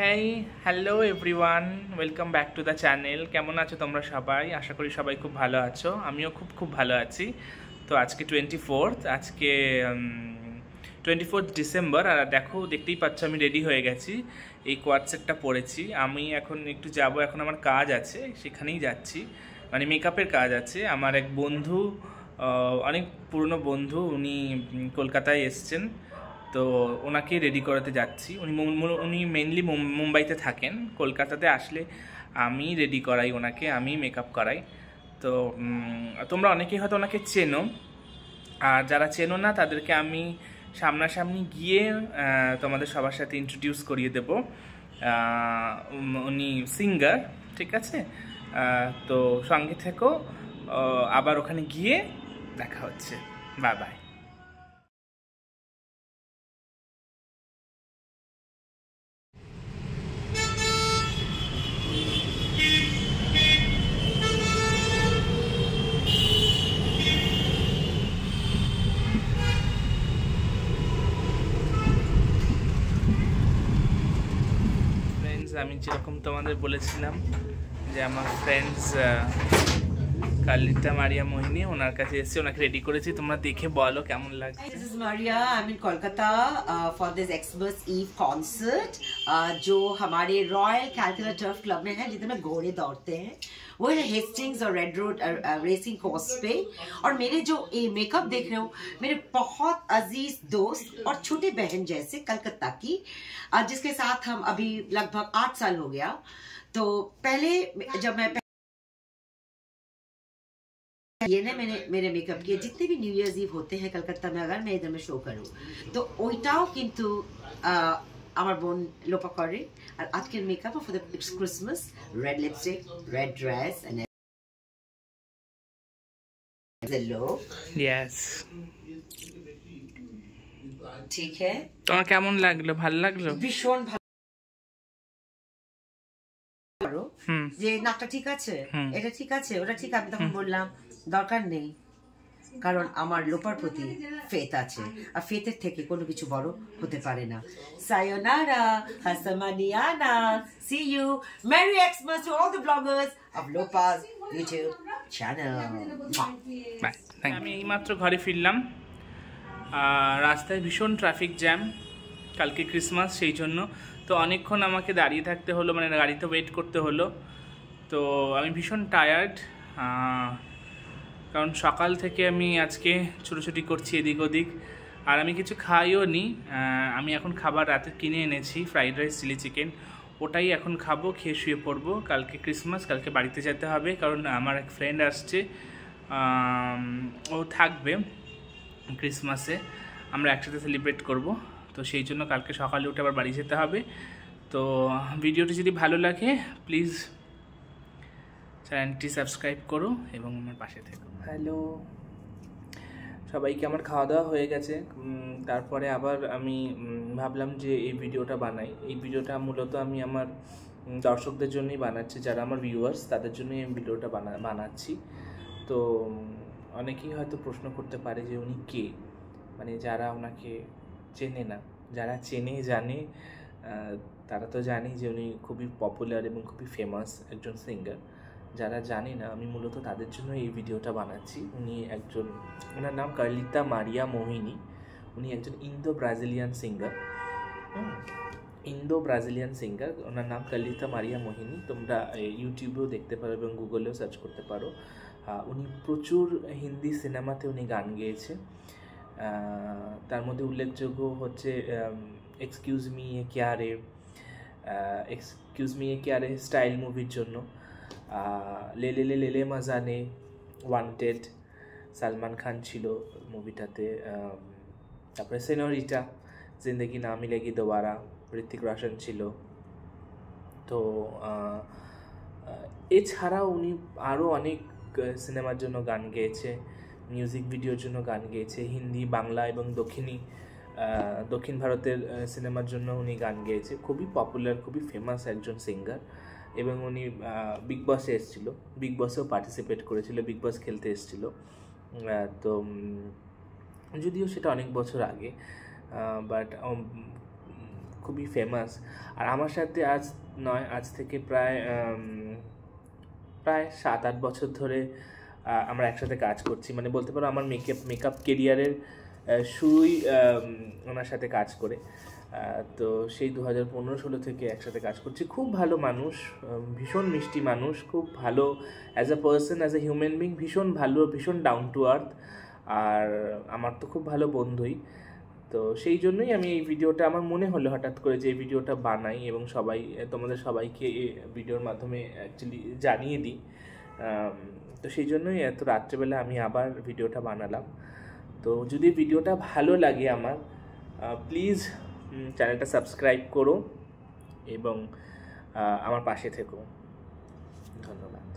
Hey hello everyone, welcome back to the channel. কেমন আছো তোমরা সবাই? আশা করি সবাই খুব ভালো আছো। আমিও খুব ভালো আছি। তো আজকে 24th, আজকে 24th ডিসেম্বর। আর দেখতেই পাচ্ছ আমি রেডি হয়ে গেছি, এই কোয়াড সেটটা পরেছি। আমি এখন একটু যাব, এখন আমার কাজ আছে, সেখানেই যাচ্ছি, মানে মেকআপের কাজ আছে। আমার এক বন্ধু, অনেক পুরনো বন্ধু, উনি কলকাতায় এসছেন, তো ওনাকে রেডি করাতে যাচ্ছি। উনি মেনলি মুম্বাইতে থাকেন। কলকাতাতে আসলে আমি রেডি করাই ওনাকে, আমি মেকআপ করাই। তো তোমরা অনেকেই হয়তো ওনাকে চেনো, আর যারা চেনো না তাদেরকে আমি সামনাসামনি গিয়ে তোমাদের সবার সাথে ইন্ট্রোডিউস করিয়ে দেব। উনি সিঙ্গার, ঠিক আছে? তো সঙ্গে থেকো, আবার ওখানে গিয়ে দেখা হচ্ছে। Bye bye. আমি যেরকম তোমাদের বলেছিলাম যে আমার ফ্রেন্ডস কার্লিতা মারিয়া মোহিনী, ওনার কাছে এসেছি, ওনাকে রেডি করেছি। তোমরা দেখে বলো কেমন লাগছে। This is Maria. I'm in Kolkata for this Xmas Eve concert जो हमारे रॉयल कैलकुला टर्फ क्लब में है, जिसमें घोड़े दौड़ते हैं। वो है हेस्टिंग्स और रेड रोड रेसिंग कोर्स पे। और मेरे जो ये मेकअप देख रहे हो, मेरे बहुत अजीज दोस्त और छोटे बहन जैसे कलकत्ता की, जिसके साथ हम अभी लगभग 8 साल हो गया। तो पहले जब मैं ये ना मैंने मेरे मेकअप किए जितने भी न्यू ईयर्स ईव होते हैं कलकत्ता में, अगर मैं इधर में शो करूं तो ওইটাও কিন্তু আমার বোন লোপা করে। আর আজকের makeup for the Christmas, red lipstick, red dress and hello yes, ঠিক है। তোমার কেমন লাগলো? ভালো লাগলো? ভীষণ ভালো। যে নাকটা ঠিক আছে, এটা ঠিক আছে, ওটা ঠিক। আমি তখন বললাম দরকার নেই, কারণ আমার লোপার প্রতি ফেথ আছে, আর ফেথের থেকে কোনো কিছু বড় হতে পারে না। সায়োনারা, হাসামানিয়ানা, see you, merry Christmas to all the bloggers of লোপাস ইউটিউব চ্যানেল। আমি এইমাত্র ঘরে ফিরলাম। রাস্তায় ভীষণ ট্রাফিক জ্যাম, কালকে ক্রিসমাস, সেই জন্য তো অনেকক্ষণ আমাকে দাঁড়িয়ে থাকতে হলো, মানে গাড়িতে ওয়েট করতে হলো। তো আমি ভীষণ টায়ার্ড, কারণ সকাল থেকে আমি আজকে ছুটোছুটি করছি এদিক ওদিক, আর আমি কিছু খাইও নি। আমি এখন খাবার রাতে কিনে এনেছি, ফ্রাইড রাইস, চিলি চিকেন, ওটাই এখন খাবো, খেয়ে শুয়ে পড়বো। কালকে ক্রিসমাস, কালকে বাড়িতে যেতে হবে, কারণ আমার এক ফ্রেন্ড আসছে, ও থাকবে ক্রিসমাসে, আমরা একসাথে সেলিব্রেট করব। তো সেই জন্য কালকে সকালে উঠে আবার বাড়ি যেতে হবে। তো ভিডিওটি যদি ভালো লাগে প্লিজ চ্যানেলটি সাবস্ক্রাইব করো এবং আমার পাশে থেকো। হ্যালো সবাইকে, আমার খাওয়া দাওয়া হয়ে গেছে। তারপরে আবার আমি ভাবলাম যে এই ভিডিওটা বানাই। এই ভিডিওটা মূলত আমি আমার দর্শকদের জন্যই বানাচ্ছি, যারা আমার ভিউয়ার্স, তাদের জন্যই আমি ভিডিওটা বানাচ্ছি। তো অনেকেই হয়তো প্রশ্ন করতে পারে যে উনি কে, মানে যারা ওনাকে চেনে না, যারা চেনে জানে তারা তো জানে যে উনি খুবই পপুলার এবং খুবই ফেমাস একজন সিঙ্গার। যারা জানে না, আমি মূলত তাদের জন্য এই ভিডিওটা বানাচ্ছি। ওনার নাম কার্লিতা মারিয়া মোহিনী। উনি একজন ইন্দো ব্রাজিলিয়ান সিঙ্গার। ওনার নাম কার্লিতা মারিয়া মোহিনী। তোমরা ইউটিউবেও দেখতে পারো এবং গুগলেও সার্চ করতে পারো। উনি প্রচুর হিন্দি সিনেমাতে উনি গান গেয়েছে। তার মধ্যে উল্লেখযোগ্য হচ্ছে এক্সকিউজ মি এ ক্যা রে স্টাইল মুভির জন্য, লে লে লে লে মাজানে, ওয়ান্টেড, সালমান খান ছিল মুভিটাতে। তারপরে সেনোরিটা, জিন্দগি না মিলেগি দোবারা, ঋত্বিক রোশন ছিল। তো এছাড়াও উনি আরও অনেক সিনেমার জন্য গান গেয়েছে, মিউজিক ভিডিওর জন্য গান গেয়েছে, হিন্দি, বাংলা এবং দক্ষিণ ভারতের সিনেমার জন্য উনি গান গেয়েছে। খুবই পপুলার, খুবই ফেমাস একজন সিঙ্গার। এবং উনি বিগ বসে এসেছিলো, বিগ বসেও পার্টিসিপেট করেছিল, বিগ বস খেলতে এসেছিলো। তো যদিও সেটা অনেক বছর আগে, বাট খুবই ফেমাস। আর আমার সাথে আজ থেকে প্রায় 7-8 বছর ধরে আমরা একসাথে কাজ করছি। মানে বলতে পারো আমার মেকআপ কেরিয়ারের শুরুই ওনার সাথে কাজ করে। তো সেই 2015-16 থেকে একসাথে কাজ করছি। খুব ভালো মানুষ, ভীষণ মিষ্টি মানুষ, খুব ভালো as a person, as a human being, ভীষণ ভালো, ভীষণ ডাউন টু আর্থ। আর আমার তো খুব ভালো বন্ধুই। তো সেই জন্যই আমি এই ভিডিওটা, আমার মনে হলো হঠাৎ করে যে এই ভিডিওটা বানাই এবং তোমাদের সবাইকে এই ভিডিওর মাধ্যমে অ্যাকচুয়ালি জানিয়ে দিই। তো সেই জন্যই এত রাত্রেবেলা আমি আবার ভিডিওটা বানালাম। তো যদি ভিডিওটা ভালো লাগে আমার, প্লিজ চ্যানেলটা সাবস্ক্রাইব করো এবং আমার পাশে থেকো। ধন্যবাদ।